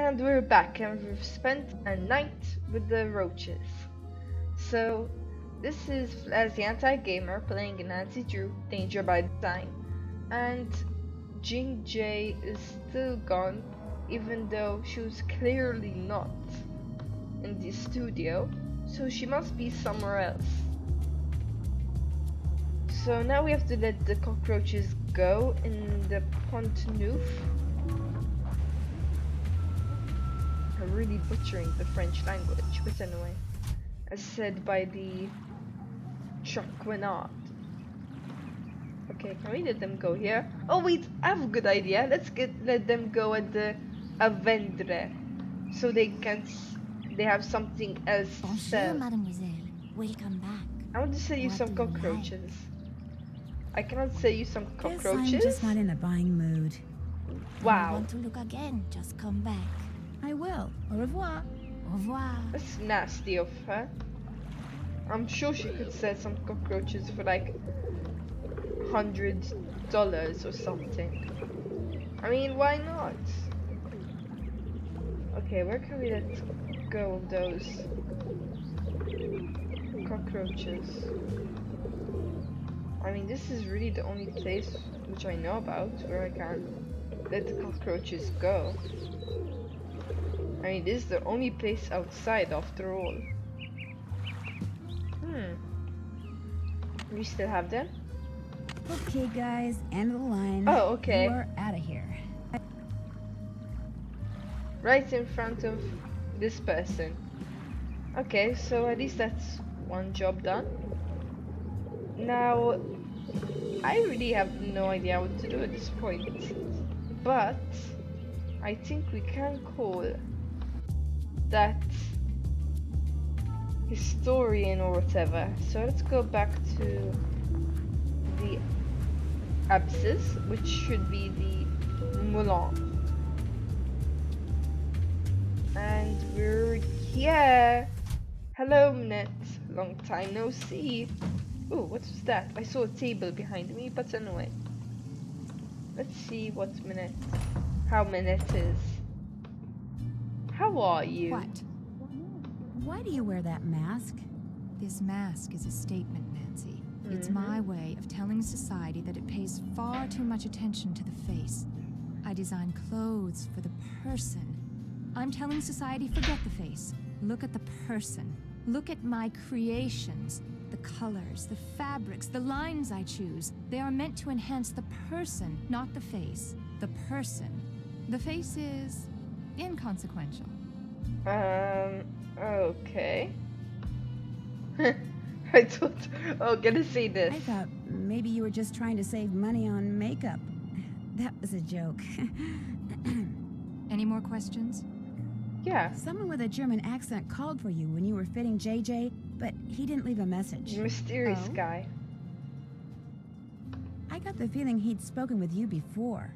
And we're back, and we've spent a night with the roaches. So, this is Flaz the anti-gamer playing Nancy Drew, Danger by Design. And Jing J is still gone, even though she was clearly not in the studio, so she must be somewhere else. So now we have to let the cockroaches go in the Pont Neuf. I'm really butchering the French language, but anyway, as said by the Choquenard. Okay, can we let them go here? Oh wait, I have a good idea. Let them go at the Avendre, so they have something else to Bonjour, sell. mademoiselle. Welcome back. I want to sell you What some do you cockroaches. I cannot sell you some Guess cockroaches. I'm just not in a buying mood. If Wow, you want to look again, just come back. I will. Au revoir. Au revoir. that's nasty of her. I'm sure she could sell some cockroaches for like $100 or something. I mean, why not? Okay, where can we let go of those cockroaches? I mean, this is really the only place which I know about where I can let the cockroaches go. I mean, this is the only place outside after all. We still have them? Okay, guys, end of the line. Oh, okay. You are out of here. Right in front of this person. Okay, so at least that's one job done. Now, I really have no idea what to do at this point, but I think we can call that historian or whatever. So let's go back to the abscess, which should be the moulin. And we're here. Hello, Minette. Long time no see. Oh, what was that? I saw a table behind me, but anyway. Let's see how Minette is. How are you? What? Why do you wear that mask? This mask is a statement, Nancy. It's my way of telling society that it pays far too much attention to the face. I design clothes for the person. I'm telling society, forget the face. Look at the person. Look at my creations. The colors, the fabrics, the lines I choose. They are meant to enhance the person, not the face. The person. The face is inconsequential. Okay. I thought, gonna say this. I thought maybe you were just trying to save money on makeup. That was a joke. Any more questions? Yeah, Someone with a German accent called for you when you were fitting JJ, but he didn't leave a message. mysterious Oh. guy. I got the feeling he'd spoken with you before.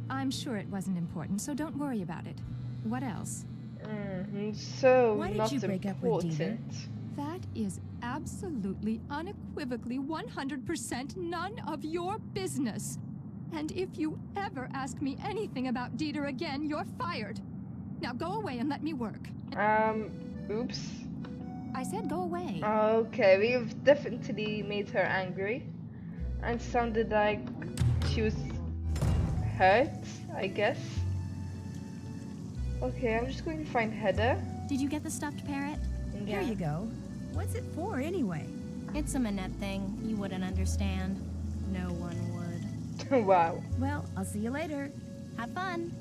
I'm sure it wasn't important, so don't worry about it. What else? So Why did not you break up with Dieter? important. That is absolutely, unequivocally, 100% none of your business. And if you ever ask me anything about Dieter again, you're fired. Now go away and let me work. Oops. I said go away. Okay, we've definitely made her angry. And sounded like she was hurt, I guess. Okay, I'm just going to find Heather. Did you get the stuffed parrot? Here you go. What's it for anyway? It's a Minette thing. You wouldn't understand. No one would. Wow. Well, I'll see you later. Have fun.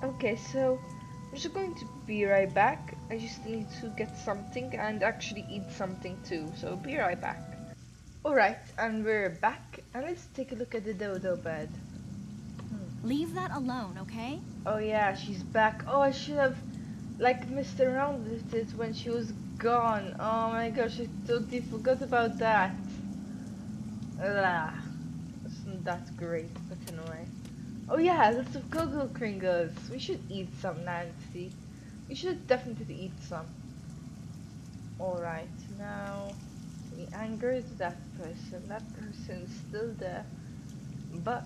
Okay, so I'm just going to be right back. I just need to get something and actually eat something too. So be right back. Alright, and we're back. And let's take a look at the dodo bed. Leave that alone, okay? Oh yeah, she's back. Oh, I should have like messed around with it when she was gone. Oh my gosh, I totally forgot about that. It's not that great, but anyway. Oh yeah, lots of Google Kringles. We should eat some, Nancy. We should definitely eat some. Alright, now we angered that person. That person's still there. But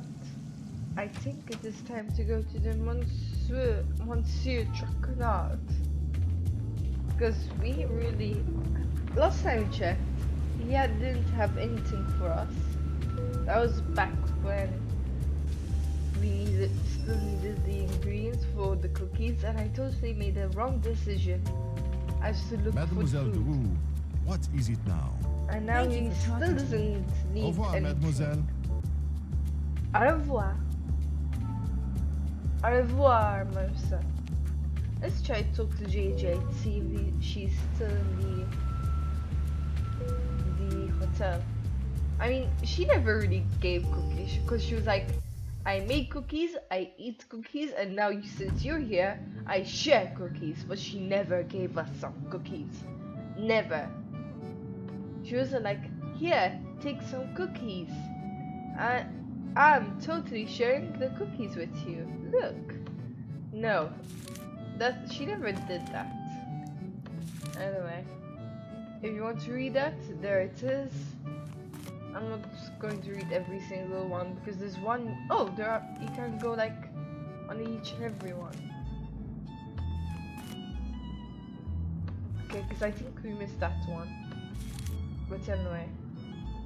I think it is time to go to the Monsieur Chocolat. Because we really... Last time we checked, he didn't have anything for us. That was back when we still needed the ingredients for the cookies, and I totally made the wrong decision. I used to look Mademoiselle for food. Drew, what is it now? And now Thank you he for still talking to me. doesn't need Au revoir, anything. mademoiselle. Au revoir. Au revoir, Marissa. Let's try to talk to JJ to see if she's still in the hotel. I mean, she never really gave cookies because she was like, I make cookies, I eat cookies, and now since you're here, I share cookies. But she never gave us some cookies. Never. She wasn't like, here, take some cookies. I'm totally sharing the cookies with you. Look. No. She never did that. Anyway. If you want to read that, there it is. I'm not going to read every single one because there's one. Oh, you can go like on each and every one. Okay, because I think we missed that one. But anyway,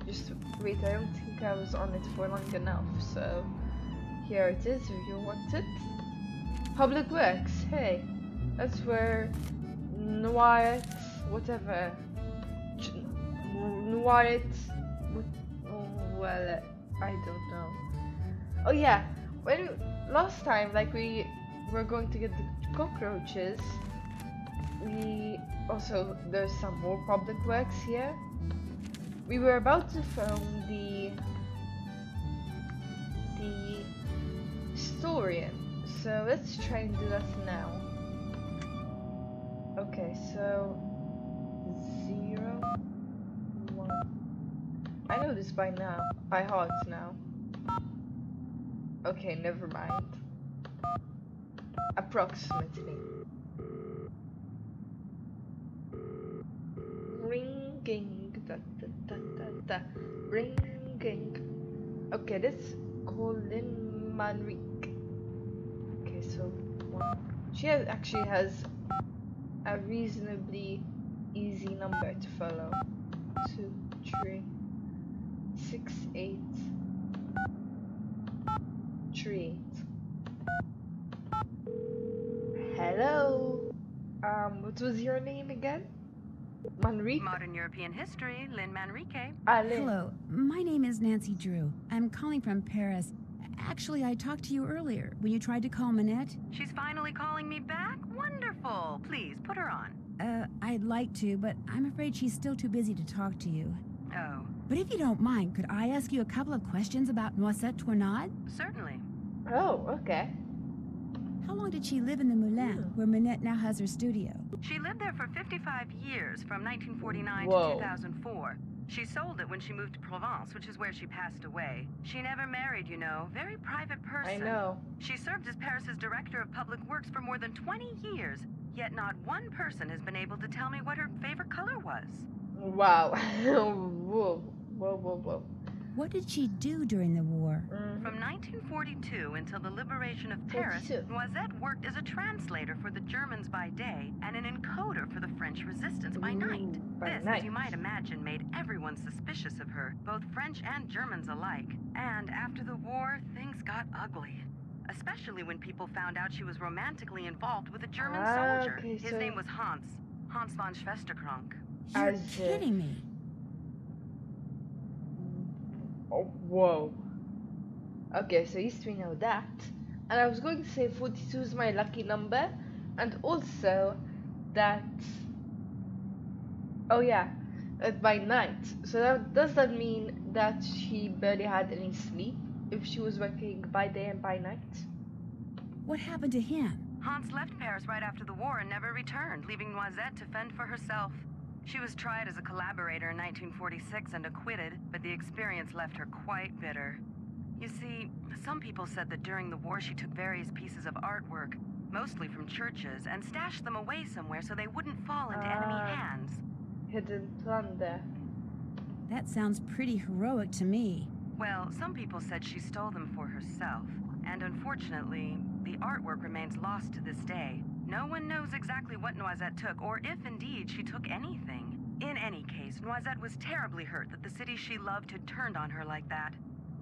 just wait. I don't think I was on it for long enough. So here it is. If you want it, Public Works. Hey, that's where Noiret, whatever. Noiret. Well, I don't know. Oh yeah, last time, like we were going to get the cockroaches, there's some more public works here. We were about to film the historian, so let's try and do that now. Okay, so 0, 1. I know this by heart now. Okay, never mind. Approximately. Ringing, da da da da da. Ringing. Okay, let's call in Manrique. Okay, so 1. She actually has a reasonably easy number to follow. 2, 3. 6, 8, 3, 8. Hello. What was your name again? Manrique? Modern European History, Lynn Manrique. Lynn. Hello, my name is Nancy Drew. I'm calling from Paris. Actually, I talked to you earlier when you tried to call Minette. She's finally calling me back? Wonderful. Please, put her on. I'd like to, but I'm afraid she's still too busy to talk to you. Oh. But if you don't mind, could I ask you a couple of questions about Noisette Tournade? Certainly. Oh, okay. How long did she live in the Moulin, where Minette now has her studio? She lived there for 55 years, from 1949 Whoa. to 2004. She sold it when she moved to Provence, which is where she passed away. She never married, you know. Very private person. I know. She served as Paris's director of public works for more than 20 years, yet not one person has been able to tell me what her favorite color was. Wow. Whoa. Whoa, whoa, whoa. What did she do during the war? From 1942 until the liberation of Paris, 42. Noisette worked as a translator for the Germans by day and an encoder for the French resistance by night. This, as you might imagine, made everyone suspicious of her, both French and Germans alike. And after the war, things got ugly. Especially when people found out she was romantically involved with a German soldier. Okay, His name was Hans von Schwesterkrank. You're kidding me. Oh, whoa. Okay, so at least we know that. And I was going to say 42 is my lucky number. And also that... Oh yeah, by night. So does that mean that she barely had any sleep if she was working by day and by night? What happened to him? Hans left Paris right after the war and never returned, leaving Noisette to fend for herself. She was tried as a collaborator in 1946 and acquitted, but the experience left her quite bitter. You see, some people said that during the war she took various pieces of artwork, mostly from churches, and stashed them away somewhere so they wouldn't fall into enemy hands. Hidden plunder. That sounds pretty heroic to me. Well, some people said she stole them for herself. and unfortunately, the artwork remains lost to this day. No one knows exactly what Noisette took, or if indeed she took anything. In any case, Noisette was terribly hurt that the city she loved had turned on her like that.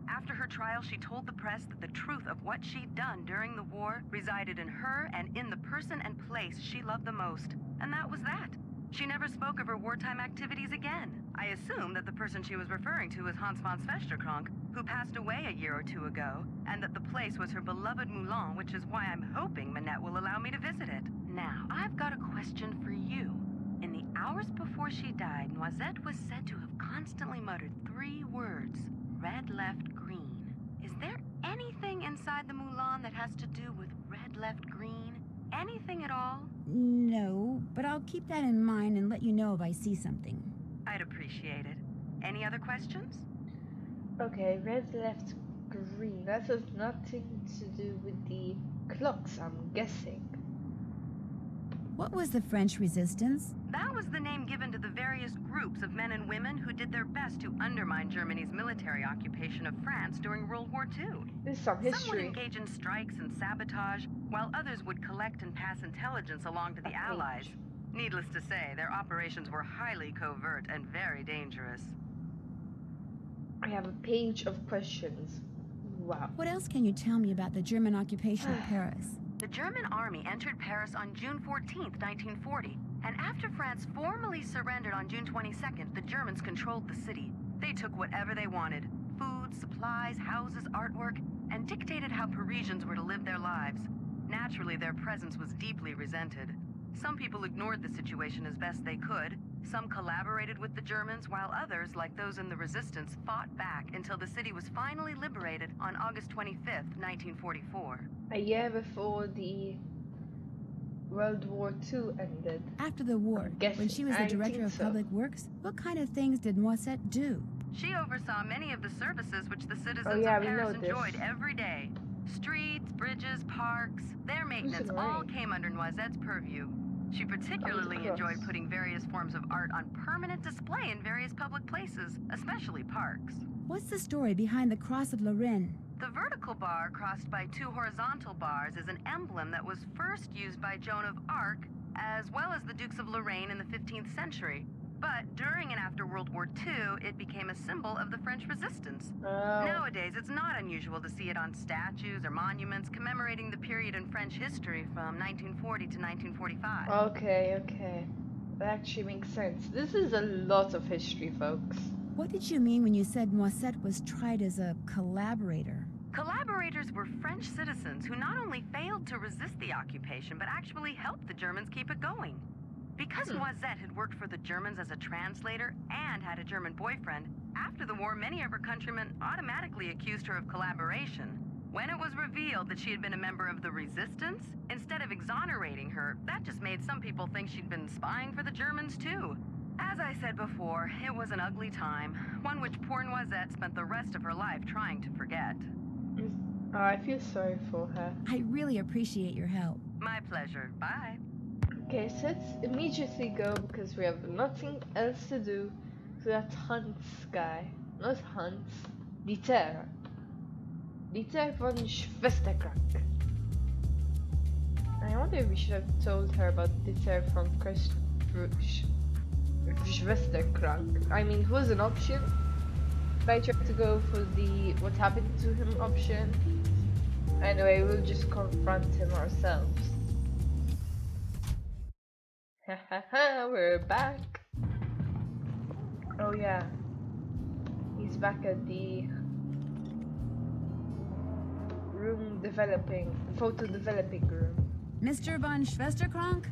After her trial, she told the press that the truth of what she'd done during the war resided in her and in the person and place she loved the most. And that was that. She never spoke of her wartime activities again. I assume that the person she was referring to was Hans von Schwesterkrank, who passed away a year or two ago, and that the place was her beloved Moulin, which is why I'm hoping Minette will allow me to visit it. Now, I've got a question for you. In the hours before she died, Noisette was said to have constantly muttered 3 words. Red, left, green. Is there anything inside the Moulin that has to do with red, left, green? Anything at all? No, but I'll keep that in mind and let you know if I see something. I'd appreciate it. Any other questions? Okay, red, left, green. That has nothing to do with the clocks, I'm guessing. What was the French resistance? That was the name given to the various groups of men and women who did their best to undermine Germany's military occupation of France during World War II. This is some Some would history. engage in strikes and sabotage, while others would collect and pass intelligence along to the Allies. Needless to say, their operations were highly covert and very dangerous. I have a page of questions. Wow. What else can you tell me about the German occupation of Paris? The German army entered Paris on June 14th, 1940, and after France formally surrendered on June 22nd, the Germans controlled the city. They took whatever they wanted: food, supplies, houses, artwork, and dictated how Parisians were to live their lives. Naturally, their presence was deeply resented. Some people ignored the situation as best they could. Some collaborated with the Germans, while others, like those in the resistance, fought back until the city was finally liberated on August 25th, 1944. A year before the World War II ended. After the war, when she was the director of public works, what kind of things did Noisette do? She oversaw many of the services which the citizens of we Paris know this. enjoyed every day. Streets, bridges, parks, their maintenance all came under Noisette's purview. She particularly enjoyed putting various forms of art on permanent display in various public places, especially parks. What's the story behind the Cross of Lorraine? The vertical bar crossed by 2 horizontal bars is an emblem that was first used by Joan of Arc, as well as the Dukes of Lorraine in the 15th century. But during and after World War II, it became a symbol of the French resistance. Nowadays, it's not unusual to see it on statues or monuments commemorating the period in French history from 1940 to 1945. Okay. That actually makes sense. This is a lot of history, folks. What did you mean when you said Noisette was tried as a collaborator? Collaborators were French citizens who not only failed to resist the occupation, but actually helped the Germans keep it going. Because Noisette had worked for the Germans as a translator and had a German boyfriend, after the war, many of her countrymen automatically accused her of collaboration. When it was revealed that she had been a member of the resistance, instead of exonerating her, that just made some people think she'd been spying for the Germans too. As I said before, it was an ugly time, one which poor Noisette spent the rest of her life trying to forget. Oh, I feel sorry for her. I really appreciate your help. My pleasure. Bye. Okay, so let's immediately go, because we have nothing else to do, to that Hans guy. Not Hans. Dieter. Dieter von Schwesterkrank. I wonder if we should have told her about Dieter von Schwesterkrank. I mean, it was an option. But I tried to go for the what happened to him option. Anyway, we'll just confront him ourselves. Hahaha, we're back. Oh yeah, he's back at the photo developing room. Mr. von Schwesterkrank?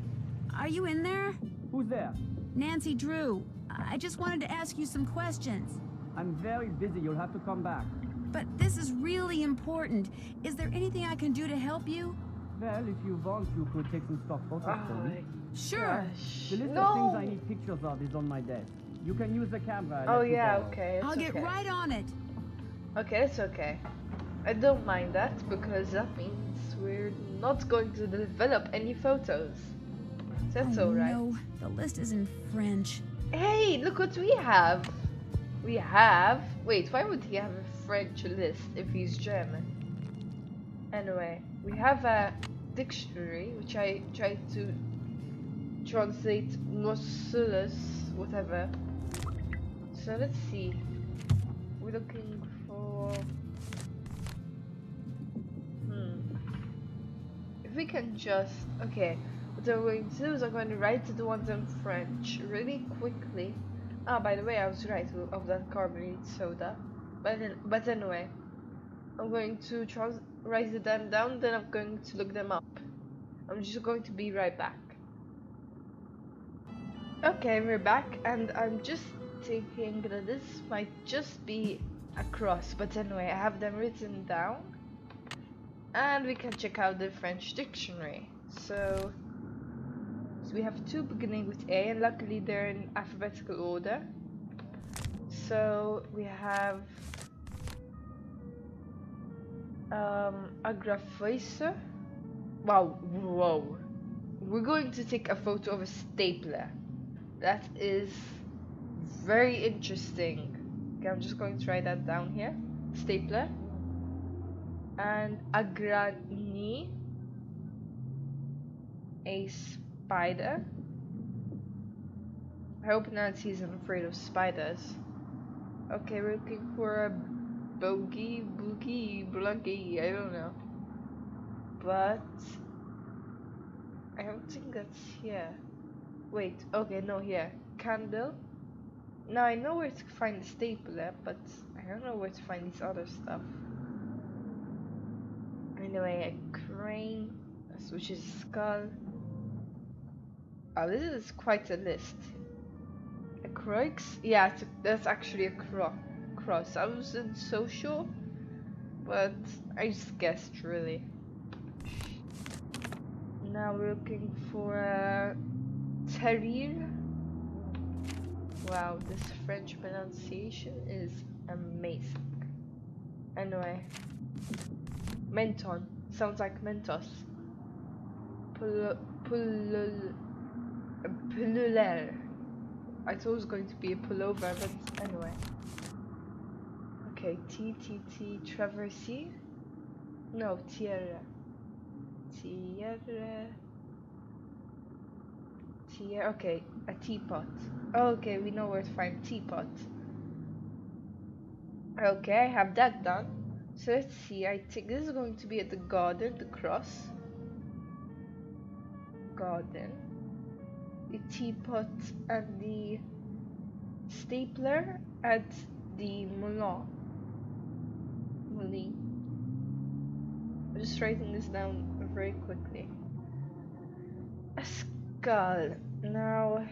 Are you in there? Who's there? Nancy Drew. I just wanted to ask you some questions. I'm very busy. You'll have to come back. But this is really important. Is there anything I can do to help you? Well, if you want, you could take some stock photos for me. Sure. The list of things I need pictures of is on my desk. You can use the camera. Oh yeah, okay. I'll get right on it. Okay, it's okay. I don't mind that, because that means we're not going to develop any photos. That's alright. No, the list is in French. Hey, look what we have. Wait, why would he have a French list if he's German? Anyway, we have a dictionary which I tried to translate musculus, whatever. So let's see. We're looking for. If we can just. Okay, what I'm going to do is I'm going to write the ones in French really quickly. Ah, by the way, I was right of that carbonated soda. But anyway, I'm going to write them down, then I'm going to look them up. I'm just going to be right back. Okay, we're back, and I'm just thinking that this might just be a cross, but anyway, I have them written down, and we can check out the French dictionary. So we have two beginning with A, and luckily they're in alphabetical order. So we have agrafeuse. Wow, whoa. We're going to take a photo of a stapler. That is very interesting. Okay, I'm just going to write that down here. Stapler. And agrani. A spider. I hope Nancy isn't afraid of spiders. Okay, we're looking for a boogie, bluggy, I don't know. But I don't think that's here. Wait, okay, no, here. Candle. Now I know where to find the stapler, but I don't know where to find this other stuff. Anyway, a crane, which is a skull. Oh, this is quite a list. A croix? Yeah, that's actually a cross. I wasn't so sure, but I just guessed, really. Now we're looking for a terrier. Wow, this French pronunciation is amazing. Anyway, menton sounds like Mentos. Pullulaire. I thought it was going to be a pullover, but anyway. Okay, traversy. No, tierra. Okay, a teapot. Okay, we know where to find teapot. Okay, I have that done. So let's see, I think this is going to be at the garden, the cross. Garden. The teapot and the stapler at the moulin. I'm just writing this down very quickly. A skull. Now,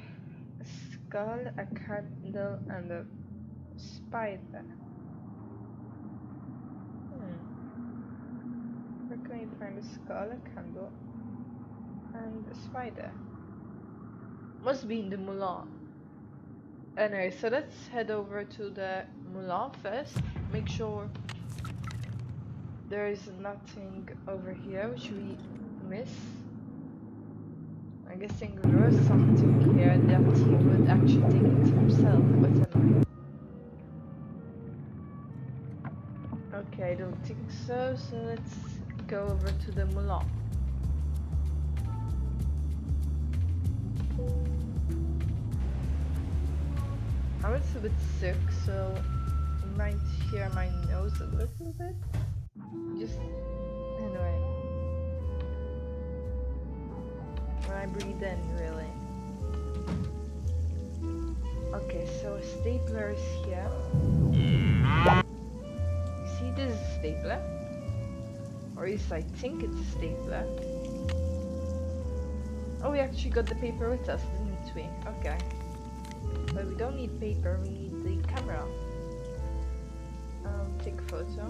a skull, a candle, and a spider. Where can you find a skull, a candle, and a spider? Must be in the moulin. Anyway, so let's head over to the moulin first. Make sure there is nothing over here which we miss. I'm guessing there was something here that he would actually take it himself, but anyway. Okay, I don't think so, so let's go over to the moulin. I'm a little bit sick, so you might hear my nose a little bit. Just anyway. When I breathe in, really. Okay, so a stapler is here. You see, this is a stapler. Or at least I think it's a stapler. Oh, we actually got the paper with us, didn't we? Okay. But we don't need paper, we need the camera. Take a photo.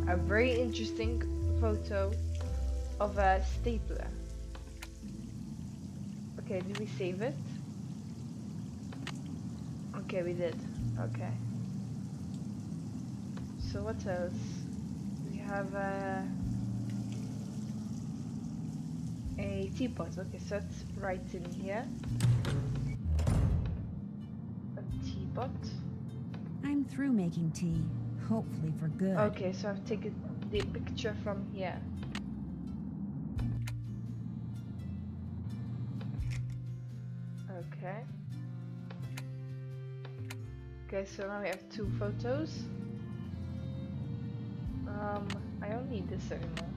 A very interesting photo of a stapler. Okay, did we save it? Okay, we did. Okay. So what else? We have a teapot. Okay, so that's right in here. A teapot. I'm through making tea, hopefully for good. Okay, so I've taken the picture from here. Okay. Okay, so now we have 2 photos. I don't need this anymore.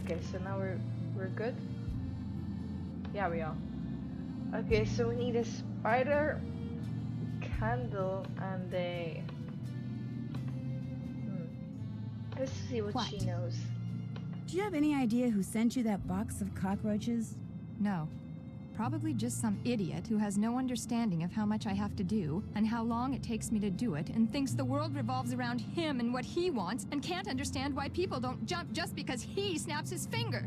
Okay, so now we're good. Yeah, we are. Okay, so we need a spider, candle, and a. Let's see what she knows. Do you have any idea who sent you that box of cockroaches? No. Probably just some idiot who has no understanding of how much I have to do and how long it takes me to do it and thinks the world revolves around him and what he wants and can't understand why people don't jump just because he snaps his finger.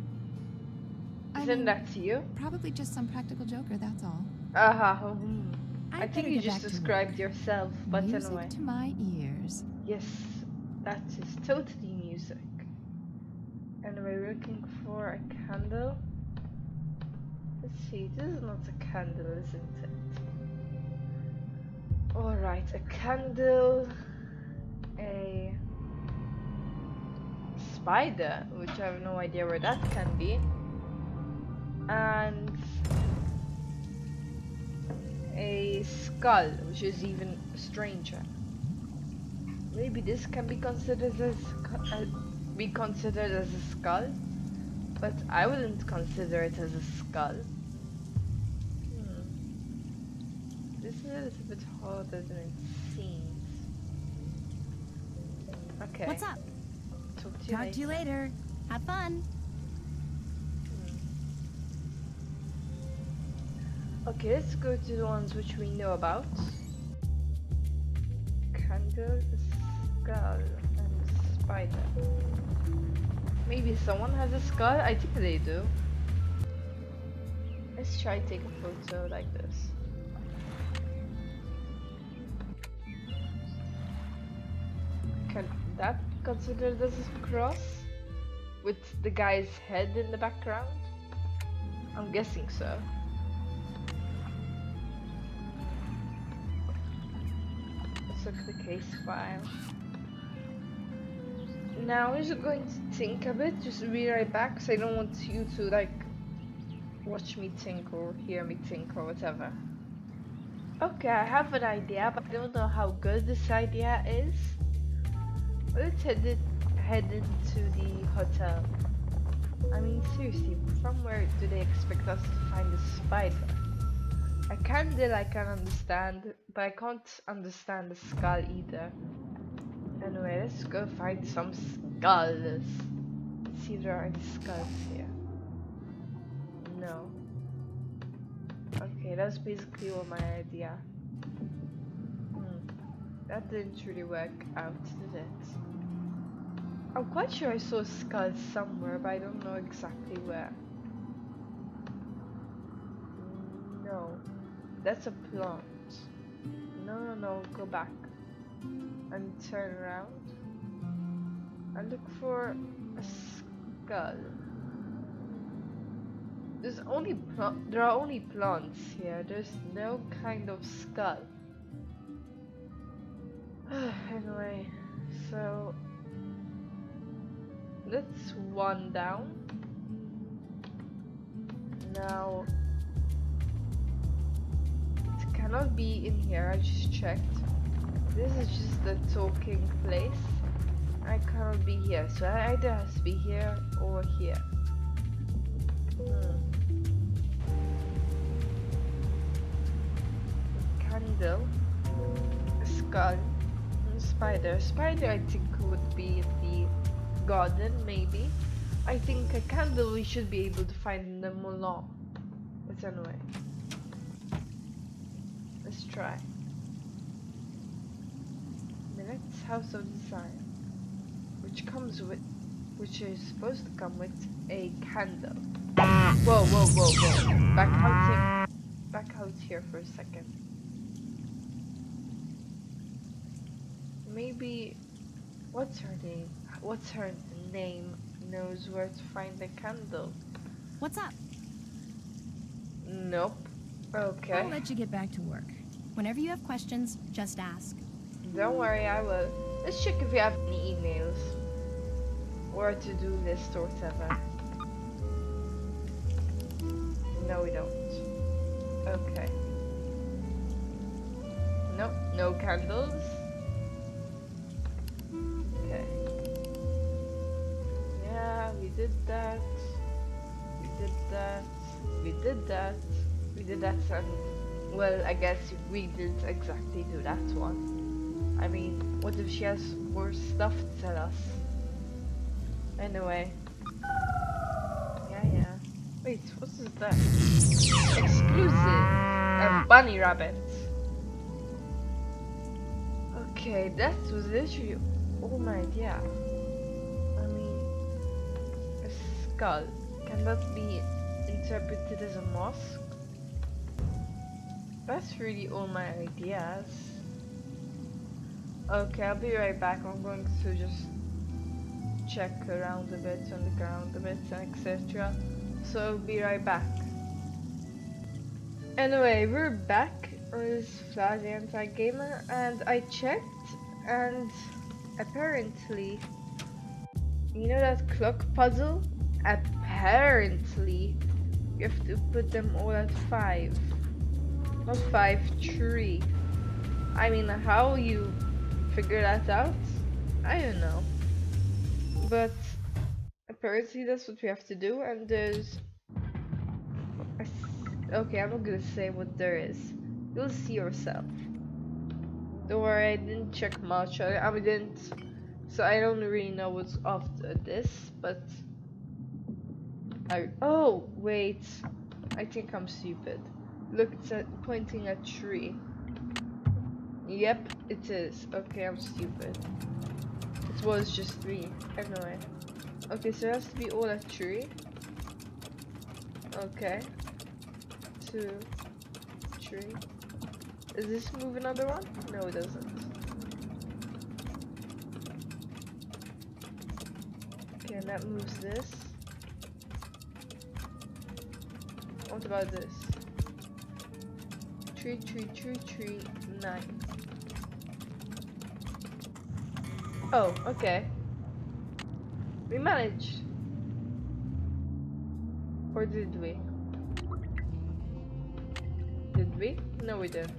Isn't that you? Probably just some practical joker, that's all. I think you just described yourself, but music anyway. to my ears. Yes, that is totally music. And we're looking for a candle. Let's see, this is not a candle, isn't it? Alright, a candle, a spider, which I have no idea where that can be, and a skull, which is even stranger. Maybe this can be considered as a skull, but I wouldn't consider it as a skull. This is a little bit harder than it seems. Okay. What's up? Talk to you later. Have fun. Okay, let's go to the ones which we know about. Candle, skull, and spider. Maybe someone has a skull? I think they do. Let's try to take a photo like this. Can that be considered as a cross? With the guy's head in the background? I'm guessing so. Let's look at the case file. Now we're just going to think a bit, just be right back, because I don't want you to like watch me think or hear me think or whatever. Okay, I have an idea, but I don't know how good this idea is. Let's head into the hotel. I mean, seriously, from where do they expect us to find a spider? A candle I can understand, but I can't understand the skull either. Anyway, let's go find some skulls. Let's see if there are any skulls here. No. Okay, that's basically all my idea. That didn't really work out, did it? I'm quite sure I saw skulls somewhere, but I don't know exactly where. No. That's a plant. No, go back. And turn around. And look for a skull. There are only plants here. There's no kind of skull. Anyway, so that's one down. Now it cannot be in here. I just checked. This is just the talking place. I cannot be here, so it either has to be here or here. A candle, a skull, and a spider. A spider I think would be in the garden, maybe. I think a candle we should be able to find in the moulin. But anyway, let's try. Minette's House of Design, which is supposed to come with a candle. Whoa! Back out here for a second. Maybe, what's her name? What's her name knows where to find the candle. What's up? Nope. Okay. I'll let you get back to work. Whenever you have questions, just ask. Don't worry, I will. Let's check if we have any emails. or a to-do list or whatever. No, we don't. Okay. Nope, no candles. Okay. Yeah, we did that. We did that. We did that. We did that, and well, I guess we didn't exactly do that one. I mean, what if she has worse stuff to tell us? Anyway. Yeah. Wait, what is that? Exclusive! A bunny rabbit. Okay, that was literally all my idea. I mean, a skull. Can that be interpreted as a mosque? That's really all my ideas. Okay, I'll be right back. I'm going to just check around a bit, on the ground a bit, etc. So I'll be right back. Anyway, we're back on this Flaz anti-gamer, and I checked, and apparently, you know that clock puzzle? Apparently, you have to put them all at 5. Not 5, 3. I mean, how you figure that out? I don't know. But apparently that's what we have to do, and there's... Okay, I'm not gonna say what there is. You'll see yourself. Don't worry, I didn't check much. I didn't... So I don't really know what's after this, but... Oh, wait. I think I'm stupid. Look, it's pointing at tree. Yep, it is. Okay, I'm stupid. It was just 3. Anyway. Okay, so it has to be all at 3. Okay. 2, 3. Does this move another one? No, it doesn't. Okay, and that moves this. What about this? 3, 3, 3, 3, 9. Oh, okay. We managed. Or did we? Did we? No, we didn't.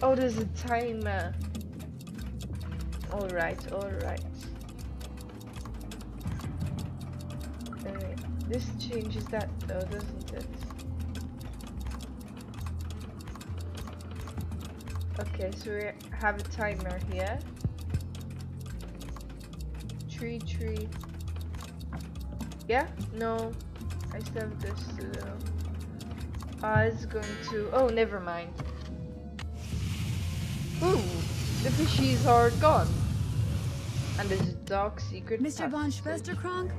Oh, there's a timer. Alright, alright. Anyway, this changes that though, doesn't it? Okay, so we have a timer here. 3, 3. Yeah? No. I still have this to do. It's going to... Oh, never mind. Ooh! The fishies are gone. And there's a dark secret Mr. von passage. Schwesterkrank?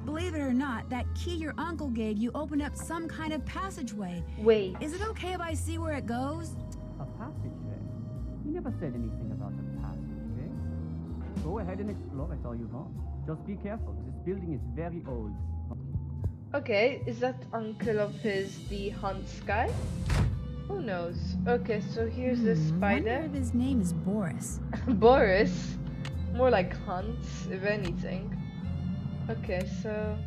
Believe it or not, that key your uncle gave you opened up some kind of passageway. Wait. Is it okay if I see where it goes? A passageway? He never said anything about a passageway. Go ahead and explore it all you want. Just be careful. This building is very old. Okay, is that uncle of his the Hunt's guy? Who knows? Okay, so here's the Wonder spider. if his name is Boris. Boris? More like Hunt, if anything. Okay, so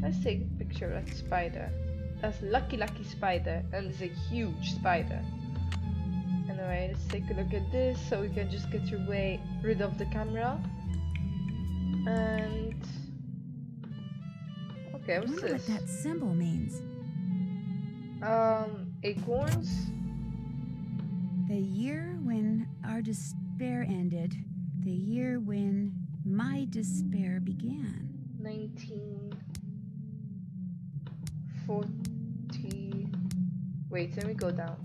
let's take a picture of that spider. That's lucky spider, and it's a huge spider. Anyway, let's take a look at this so we can just get rid of the camera. And okay, what's Wonder this? what that symbol means. Acorns? The year when our despair ended. The year when my despair began. 1940. Wait, let me go down.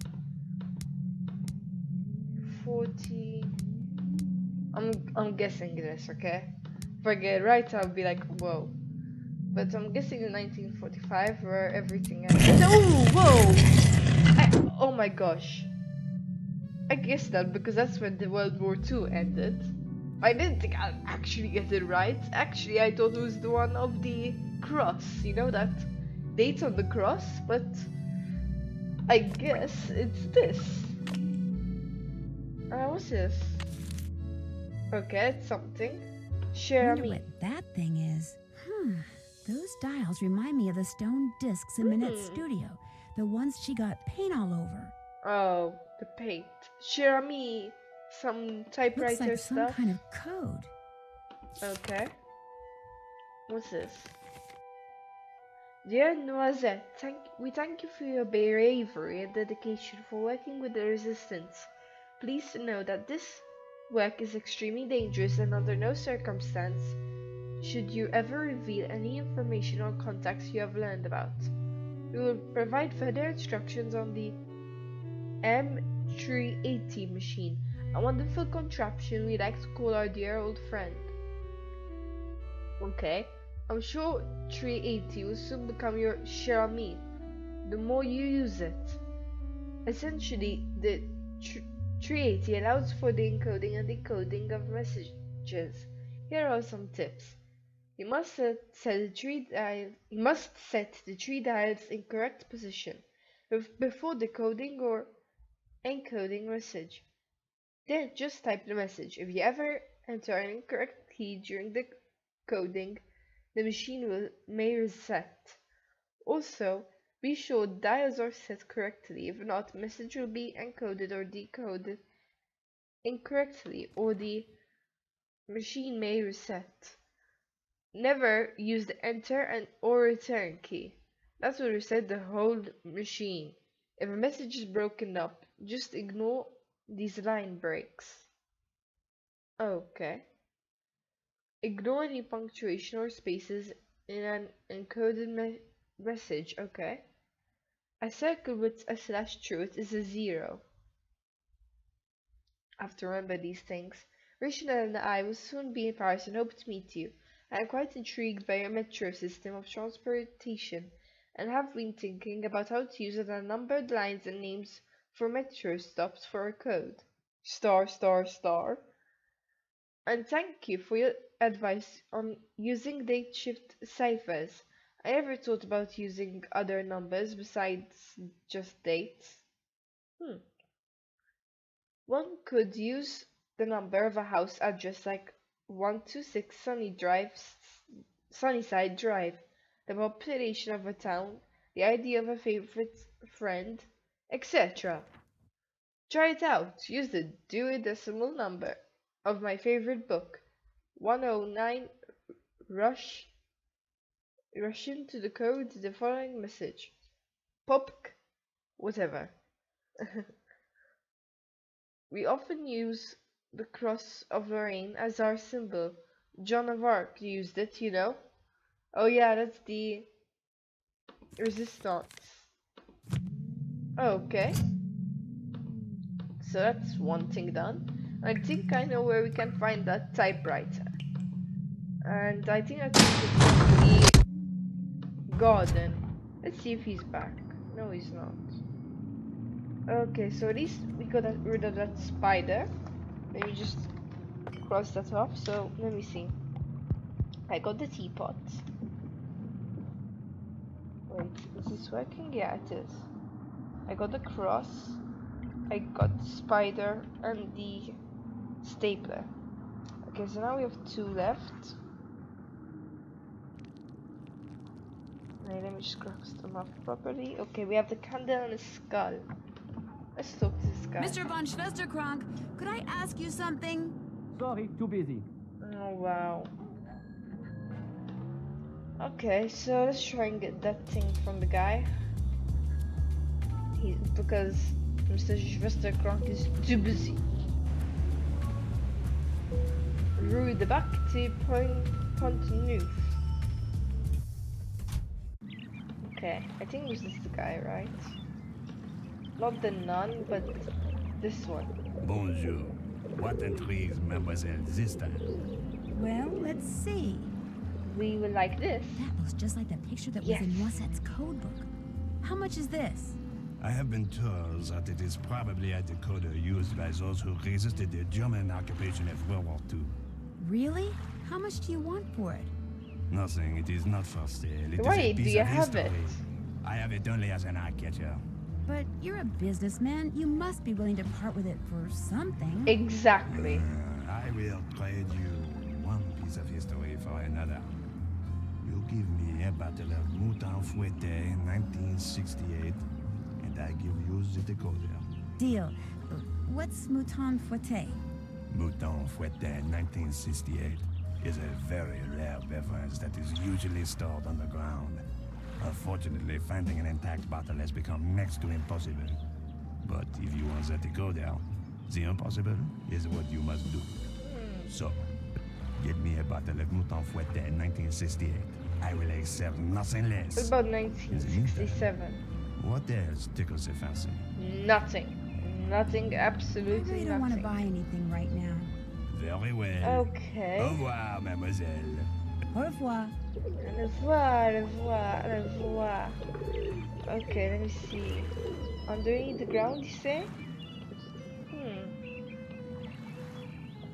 40. I'm guessing this, okay? If I get it right, I'll be like, whoa. But I'm guessing in 1945 where everything ended. Oh, whoa! Oh my gosh. I guessed that because that's when the World War II ended. I didn't think I'd actually get it right. Actually, I thought it was the one of the cross. You know that date on the cross? But I guess it's this. What's this? Okay, it's something. Share Wonder me. what that thing is. Those dials remind me of the stone discs in Minette's studio. The ones she got paint all over. Oh, the paint. Share me. Some typewriter Looks like some stuff. kind of code. Okay. What's this? Dear Noisette, we thank you for your bravery and dedication for working with the resistance. Please know that this work is extremely dangerous and under no circumstance should you ever reveal any information or contacts you have learned about. We will provide further instructions on the M380 machine, a wonderful contraption we like to call our dear old friend. Okay, I'm sure 380 will soon become your cher ami, the more you use it. Essentially, the 380 allows for the encoding and decoding of messages. Here are some tips. You must set the three dials in correct position before decoding or encoding message. Then just type the message. If you ever enter an incorrect key during the coding, the machine may reset. Also, be sure dials are set correctly. If not, message will be encoded or decoded incorrectly, or the machine may reset. Never use the enter or return key. That will reset the whole machine. If a message is broken up, just ignore these line breaks. Okay. Ignore any punctuation or spaces in an encoded message. Okay. A circle with a slash through it is a 0. I have to remember these things. Rachel and I will soon be in Paris and hope to meet you. I am quite intrigued by your metro system of transportation and have been thinking about how to use it on numbered lines and names for metro stops for a code. Star, star, star. And thank you for your advice on using date shift ciphers. I never thought about using other numbers besides just dates. One could use the number of a house address like 126 Sunnyside Drive, the population of a town, the ID of a favorite friend, etc. Try it out. Use the Dewey Decimal number of my favorite book, 109. Rush into the code the following message. Pop, whatever. We often use the cross of Lorraine as our symbol. Joan of Arc used it, you know. Oh yeah, that's the resistance. Okay. So that's one thing done. I think I know where we can find that typewriter. And I think that's the garden. Let's see if he's back. No, he's not. Okay, so at least we got rid of that spider. Let me just cross that off. So let me see. I got the teapot. Wait, is this working? Yeah, it is. I got the cross. I got the spider and the stapler. Okay, so now we have 2 left. Wait, let me just cross them off properly. Okay, we have the candle and the skull. Let's talk to this guy. Mr. von Schwesterkrank, could I ask you something? Sorry, too busy. Oh, wow. Okay, so let's try and get that thing from the guy. Because Mr. Schwesterkrank is too busy. Rue de Bac to Pont-Neuf. Okay, I think this is the guy, right? Not the nun, but this one. Bonjour. What intrigues Mademoiselle this time? Well, let's see. We will like this. That looks just like the picture that Yes. was in Noisette's code book. How much is this? I have been told that it is probably a decoder used by those who resisted the German occupation of World War II. Really? How much do you want for it? Nothing, it is not for sale. It is Why a do piece you of have history. it? I have it only as an eye catcher. But you're a businessman. You must be willing to part with it for something. Exactly. I will trade you one piece of history for another. You give me a bottle of Mouton Fouetté in 1968, and I give you the decoder. Deal. What's Mouton Fouetté? Mouton Fouetté in 1968 is a very rare beverage that is usually stored underground. Unfortunately, finding an intact bottle has become next to impossible. But if you want the decoder, the impossible is what you must do. So, get me a bottle of Mouton Fouetté in 1968. I will accept nothing less. What about 1967? What else tickles your fancy? Nothing. Nothing, I absolutely really don't want to nothing. buy anything right now. Very well. Okay. Au revoir, mademoiselle. Au revoir. Au revoir, au revoir, au revoir. Okay, let me see. Underneath the ground, you say?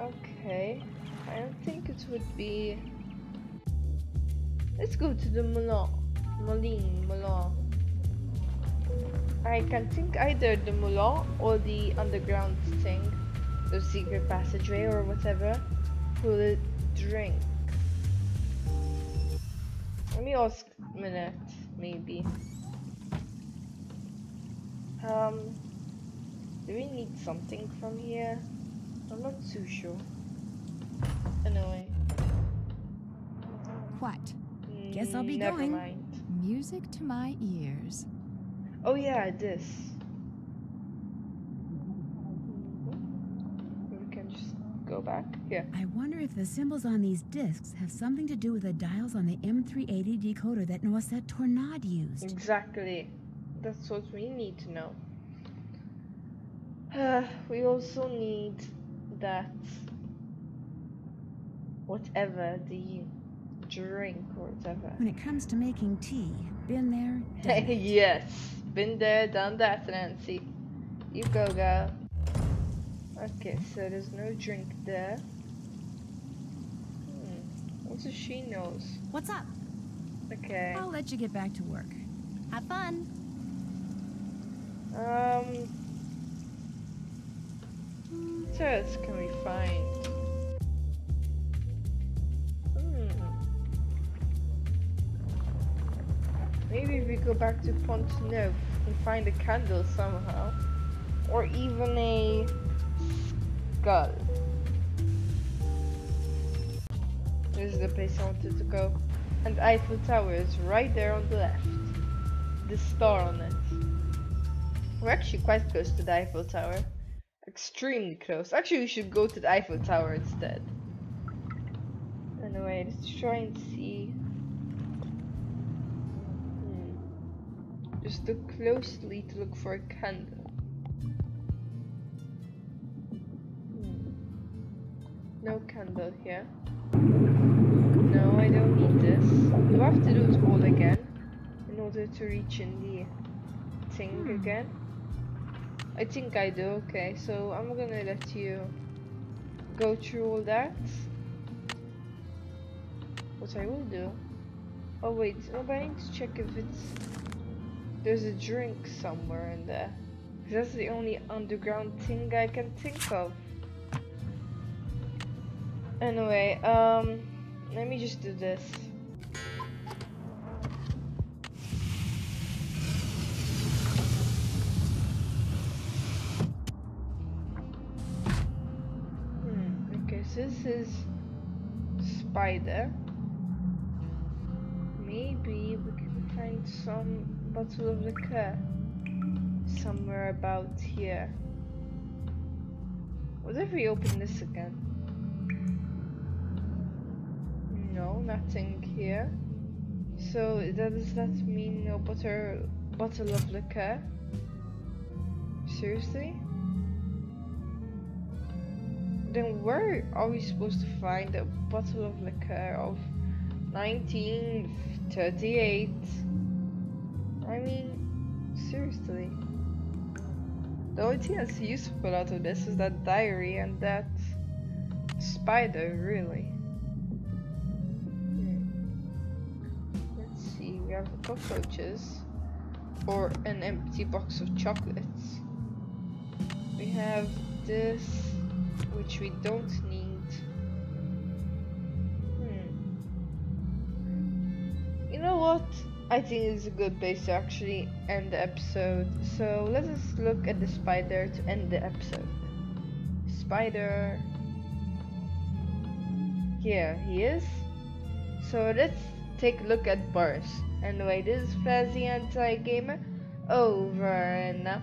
Okay. I don't think it would be... Let's go to the Moulin. I can think either the Moulin or the underground thing. The secret passageway or whatever. For the drink. Let me ask Minette, maybe. Do we need something from here? I'm not too sure. Anyway. What? Guess I'll be Never going. mind. Music to my ears. Oh yeah, this. We can just go back. Yeah. I wonder if the symbols on these discs have something to do with the dials on the M380 decoder that Noisette Tornade used. Exactly. That's what we need to know. We also need that whatever the drink or whatever. When it comes to making tea, been there, done it. Yes, been there, done that, Nancy. You go, girl. Okay, so there's no drink there. Also, she knows. What's up? Okay. I'll let you get back to work. Have fun. What else can we find? Maybe if we go back to Pont Neuf and find a candle somehow. Or even a skull. This is the place I wanted to go. And Eiffel Tower is right there on the left. The star on it. We're actually quite close to the Eiffel Tower. Extremely close. Actually, we should go to the Eiffel Tower instead. Anyway, let's try and see. Just look closely to look for a candle. No candle here. No, I don't need this. Do I have to do it all again in order to reach in the thing again? I think I do. Okay, so I'm gonna let you go through all that. What I will do. Oh wait, no, but I need to check if there's a drink somewhere in there. That's the only underground thing I can think of. Anyway, let me just do this. Okay, so this is spider. Maybe we can find some bottle of liquor somewhere about here. What if we open this again? No, nothing here. So does that mean no bottle of liquor? Seriously? Then where are we supposed to find a bottle of liquor of 1938? I mean, seriously. The only thing that's useful out of this is that diary and that spider, really. Let's see, we have cockroaches or an empty box of chocolates. We have this, which we don't need. what? I think it's a good place to actually end the episode. So let us look at the spider to end the episode. Spider. Here he is. So let's take a look at Boris. Anyway, this is Flaz the Anti-Gamer, over and out.